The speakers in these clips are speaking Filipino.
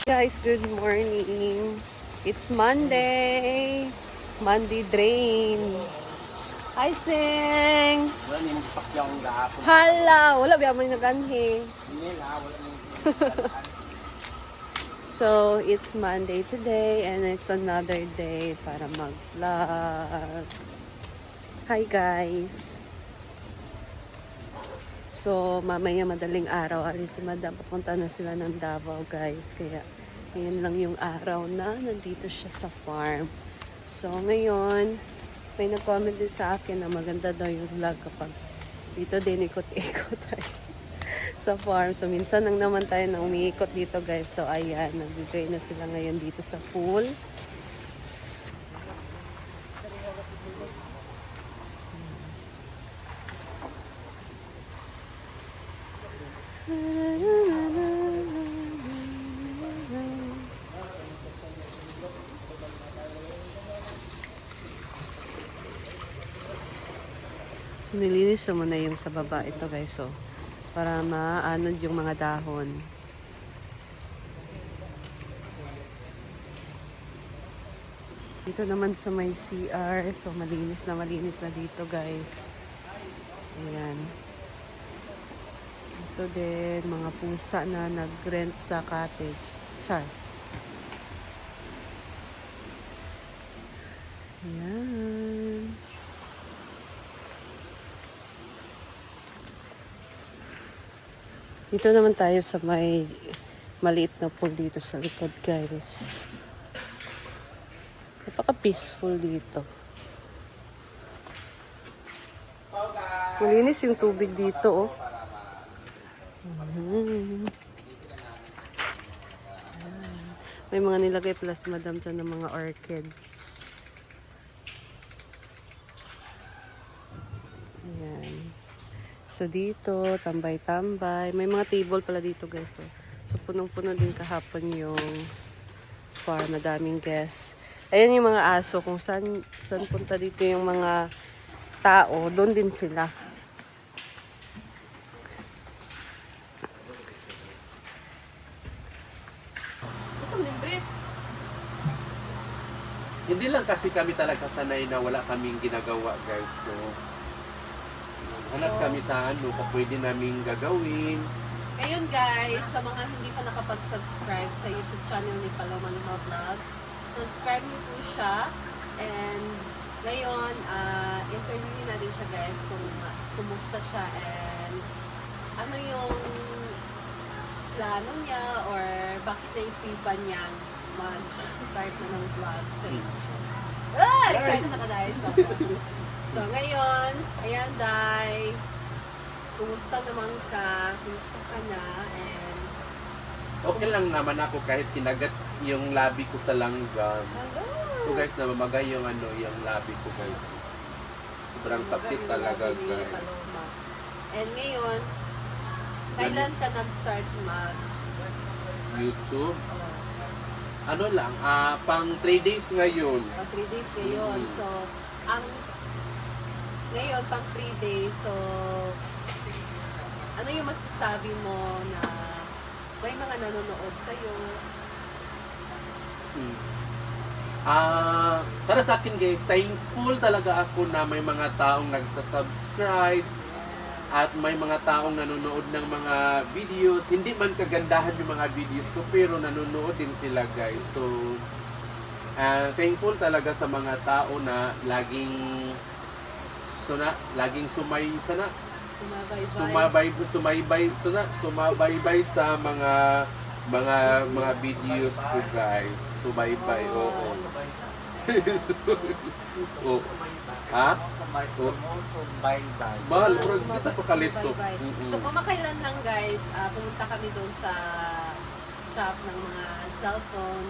Guys, good morning. It's Monday. Monday drain. Hi, Sing. Wala ni magpakyaw ang gahapon. Hala, wala ba may naganhi. Hindi na, wala ni. So, it's Monday today and it's another day para mag-vlog. Hi, guys. So, mamaya madaling araw, alis si Madam. Papunta na sila ng Davao, guys. Kaya, ngayon lang yung araw na nandito siya sa farm. So, ngayon, may nag-comment din sa akin na maganda daw yung vlog kapag dito din ikot-ikot tayo sa farm. So, minsan lang naman tayo na umiikot dito, guys. So, ayan, nag-drain na sila ngayon dito sa pool. So, nilinis mo na yung sa baba ito, guys. So, para maanod yung mga dahon. Dito naman sa may CR. So, malinis na dito, guys. Ayan. Ito din, mga pusa na nag-rent sa cottage. Char. Ayan. Dito naman tayo sa may maliit na pool dito sa likod, guys. Napaka-peaceful dito. Malinis yung tubig dito, oh. May mga nilagay pala si Madam dyan ng mga orchids. Ayan. So, dito, tambay-tambay. May mga table pala dito, guys. So punong-puno din kahapon yung farm. Madaming guests. Ayan yung mga aso. Kung saan punta dito yung mga tao, doon din sila. Hindi lang kasi kami talaga sanay na wala kaming ginagawa, guys. So, hanap kami sa ano, kung pwede naming gagawin. Ngayon, guys, sa mga hindi pa nakapag-subscribe sa YouTube channel ni Paloma Luma Vlog, subscribe niyo po siya. And ngayon, interviewin natin siya, guys, kung kumusta siya and ano yung plano niya or bakit naisipan niya mag-start na ng vlog sa YouTube. Excited na ka, guys. So, ngayon, ayan, Day. Kumusta naman ka? Kumusta ka na? And Okay lang naman ako kahit kinagat yung labi ko sa langgam. hello! So guys, namamagay yung ano, yung labi ko, guys. Sobrang sakit talaga, guys. Paloma. And ngayon, kailan ka nag-start YouTube. Ano lang, pang 3 days ngayon. pang 3 days ngayon. So, ang ngayon, pang 3 days, so, ano yung masasabi mo na may mga nanonood sa'yo? Para sa akin, guys, thankful talaga ako na may mga taong nagsasubscribe at may mga taong nanonood ng mga videos. Hindi man kagandahan yung mga videos ko, pero nanonood din sila, guys. So, thankful talaga sa mga tao na laging sumabaybay sa mga videos ko, guys. Sumaybay, oo. Oh. Ha? Mahal, bro, kita pa kalito. So, kumakailan lang, guys, pumunta kami doon sa shop ng mga cellphone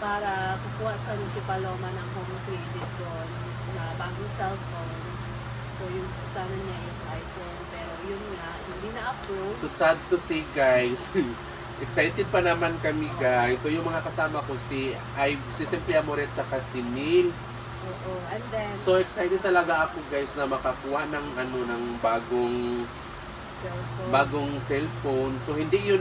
para kukuha sa si Paloma ng home credit doon na bagong cellphone. So, yung gusto sana niya is iPhone. Pero yun nga, hindi na-approve. So, sad to say, guys. Excited pa naman kami, guys. So, yung mga kasama ko, si Simply Amoret sa si Neil. Oo. And then, So, excited talaga ako, guys, na makakuha ng bagong cellphone. bagong cellphone. So, hindi yun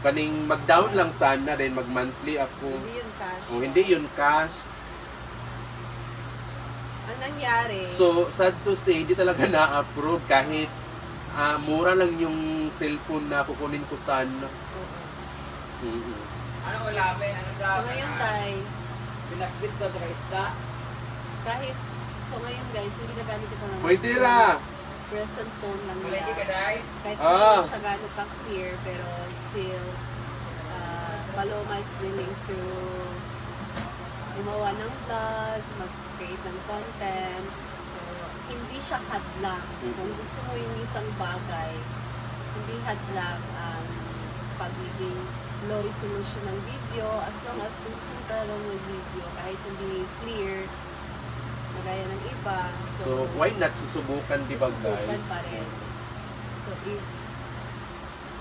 kaning mag-down lang sana then mag-monthly ako. Hindi yun cash. O hindi yun cash. Ang nangyari, So, sad to say, hindi talaga na-approve kahit mura lang yung cellphone na kukunin ko sana. oo. Mhm. Ano ulamin? Ano So daw? ngayon tay, Pinagbit daw sa isda. kahit, so ngayon guys, hindi nagamit ito ng Pwede ra. present phone lang Malaki ka nila. dahil. Kahit Ah. hindi mo siya gano'n ka-clear, pero still, Paloma is willing to gumawa ng vlog, mag-create ng content. So, hindi siya hadlang. Kung gusto mo yung isang bagay, hindi hadlang ang pagiging low resolution ng video as long as kung gusto mo talaga mag-video kahit hindi clear na gaya ng iba. So, why not susubukan, di ba guys? Susubukan pa rin. So, if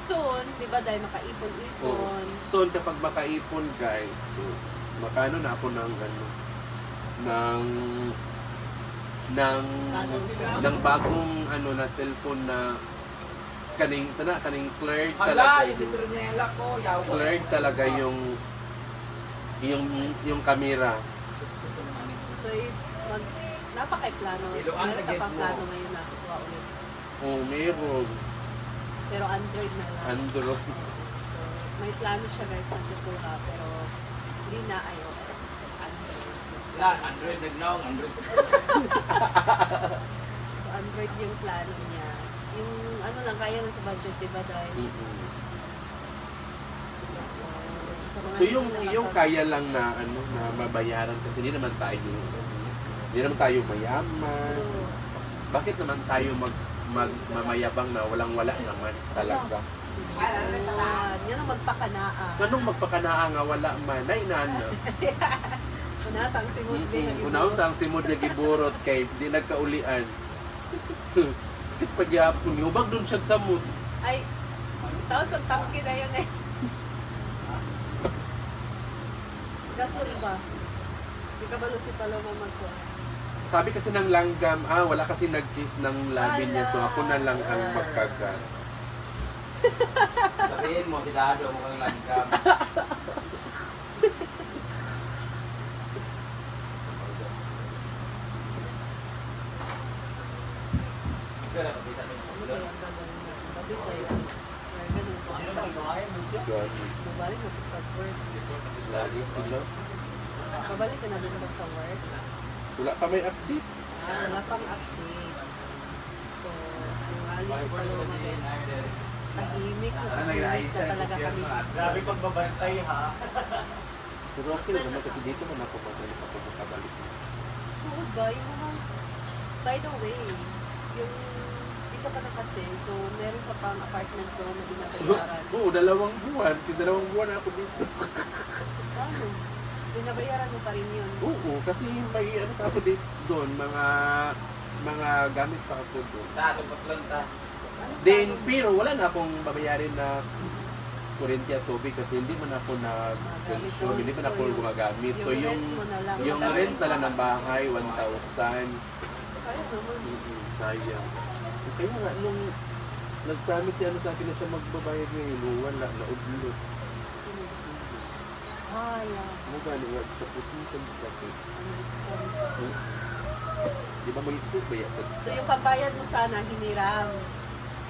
soon, di ba, dahil makaipon-ipon, So, kapag makaipon guys, so, makano na ako ng ng bagong na cellphone na kaning cleared Hala, talaga yung sitronela ko. Yaw ko. cleared talaga yung camera. Gusto mo nga nito. so if napaka-plano, Iluan, meron ka tagit pang mo. plano ngayon na kuha ulit. Oh, meron. Pero Android na lang. Android. So, may plano siya guys na kukuha, pero hindi na iOS. Android. Wala, Android nagnaong. Android. So, Android yung plano niya. Yung ano lang, kaya lang sa budget, di ba, dahil Mhm. so, sa mga So yung hindi yung nakapag- kaya lang na na mabayaran kasi hindi naman tayo mayaman. Oo. Bakit naman tayo mamayabang na walang-wala naman talaga? Yan ang magpakanaa. Anong magpakanaa nga wala man? Ay, nana. Unasang si Mudbe na Unahon sa ang simod nga giburot kay di nagkaulian. Bakit pagyapon niyo? Hubag doon siya sa mood. Ay, taon sa tangki na yun eh. Gasol ba? Di ka ba si Paloma magkuha? Sabi kasi ng langgam, wala kasi nag-kiss ng labi niya, so ako na lang ang magkagat. Sabihin mo, si Dado mo kang langgam. Gana, kapita mo. Ano ba yung gagawin na? Babi tayo. Kaya ganun sa Babalik na po sa work. Lagi sila. Babalik ka na din ba sa work? Wala pa may update. Wala pang update. So, yung alis si Paloma guys, tahimik na tahimik na talaga kami. Grabe pagbabantay ha. Pero okay lang naman kasi dito man ako makabalik. Oo ba? Yung mga, by the way, yung dito ka na kasi, so meron ka pang apartment ko na binabayaran. Oo, 2 buwan. 2 buwan na ako dito. Paano? Binabayaran mo pa rin yun. Oo, kasi may ano pa ako dito doon, mga gamit pa ako doon. Sa atong patlanta. Ano Then, plano mo? pero wala na akong babayarin na kuryente at tubig kasi hindi man ako nag-consume, hindi man ako gumagamit. So, rent yung mo na lang. yung Magkano rent na lang yung- ng bahay, 1,000. Sayang naman. Sayang. Kaya nga, nung nag-promise niya sa akin na siya magbabayad ngayon, wala, naudlot. Hala. Ano gano'n nga sa putin sa bakit? Ang Di ba may isip ba yan? So yung pambayad mo sana, hiniram.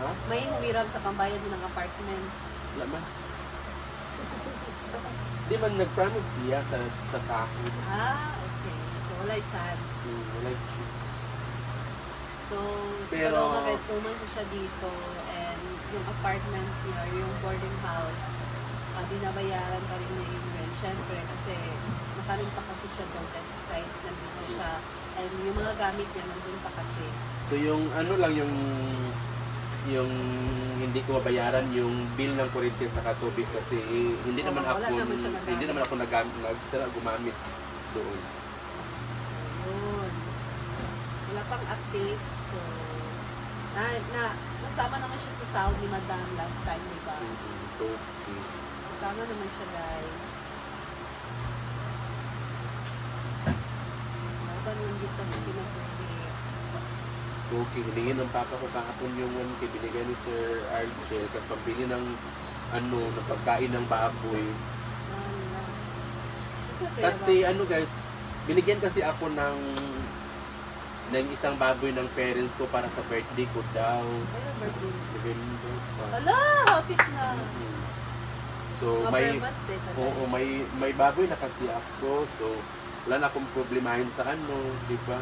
Ha? May humiram sa pambayad mo ng apartment. Wala man. Di ba nag-promise niya sa sahod? Okay. So wala chance. Wala siya. So, si Pero- Paloma guys, 2 months siya dito and yung apartment niya, yung boarding house, binabayaran pa rin niya yung rent. Siyempre, kasi nakarin pa kasi siya doon kahit nandito siya. And yung mga gamit niya, nandun pa kasi. So yung ano lang yung hindi ko mabayaran yung bill ng kuryente at tubig kasi hindi naman Wala ako naman siya nagamit. hindi naman ako gumamit doon. So, yun. Wala pang update. So, nasama naman siya sa sahod ni Madam last time, di ba? Okay. Nasama naman siya, guys. Habang nandito kasi pinag-uwi. Okay, hilingin ng papa ko kahapon yung kay binigay ni Sir Argel at pambili ng ng pagkain ng baboy. Kasi Kasi guys, binigyan kasi ako ng isang baboy ng parents ko para sa birthday ko daw. Ano birthday? November pa. Hala, hapit na. Mhm. So Mga may per months din, tatay. oo, may baboy na kasi ako. So wala na akong problemahin sa di ba?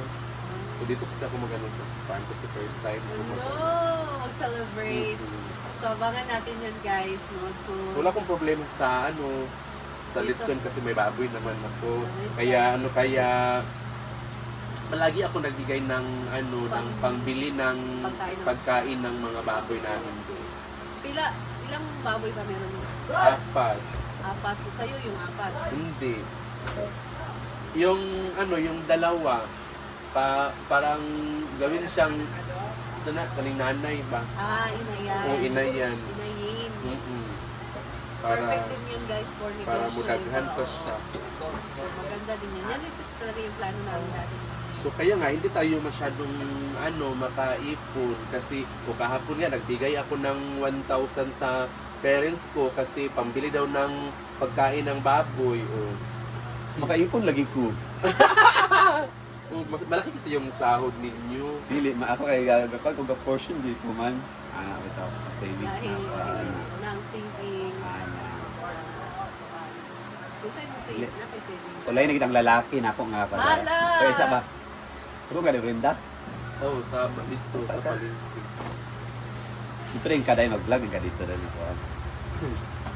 So dito kasi ako magano sa farm kasi first time ko No, mag-celebrate. Mhm. So, abangan natin yan guys, no? So, Wala akong problema sa sa Dito. litson kasi may baboy naman ako. Nice. Kaya palagi ako nagbigay ng ng pangbili ng pagkain ng mga baboy namin doon. ilang baboy pa meron mo? 4. 4. So, sa'yo yung 4. Hindi. Yung yung dalawa parang gawin siyang kaning nanay ba? Inayan. O inayan. Inayin. Para Perfect din yan guys for negosyo. para mudaghan pa Oo. siya. So, maganda din yan. Yan ito talaga yung plano namin dati. So kaya nga hindi tayo masyadong makaipon kasi kahapon nga nagbigay ako ng 1,000 sa parents ko kasi pambili daw ng pagkain ng baboy. Makaipon lagi ko. Malaki kasi yung sahod ninyo. Dili, ako kay gagapag kung portion di ko man. Ito, savings na Dahil ako. ng savings. So, sa'yo mo Dili. savings? Kulay na kitang lalaki na ako nga pala. Hala! Pero isa ba? Sabi ko Brenda, Oh, sa dito sa palengke. dito rin kada mag-vlog ka dito rin ako.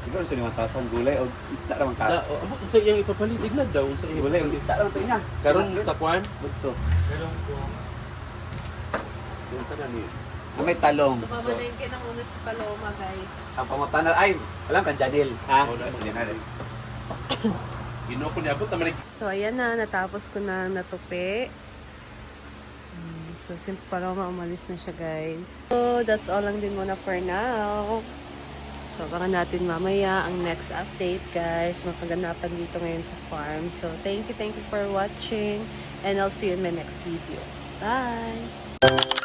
Siguro sa 1,000 gulay o isda naman ka. Amo sa iyang ipapalit ignad daw sa iyang. Gulay o isda naman ito niya. Karon sa kwan, Ito. Galong ko. sa nani. May talong. So, pamalengke na muna si Paloma, guys. Ang pamatanan ay, alam ka Janil. Ha? Oh, Kasi yun na rin. Gino ko niabot naman So, ayan na. Natapos ko na natupi. So, si Paloma umalis na siya, guys. So, that's all lang din muna for now. So, abangan natin mamaya ang next update, guys. Makaganapan dito ngayon sa farm. So, thank you for watching. And I'll see you in my next video. Bye!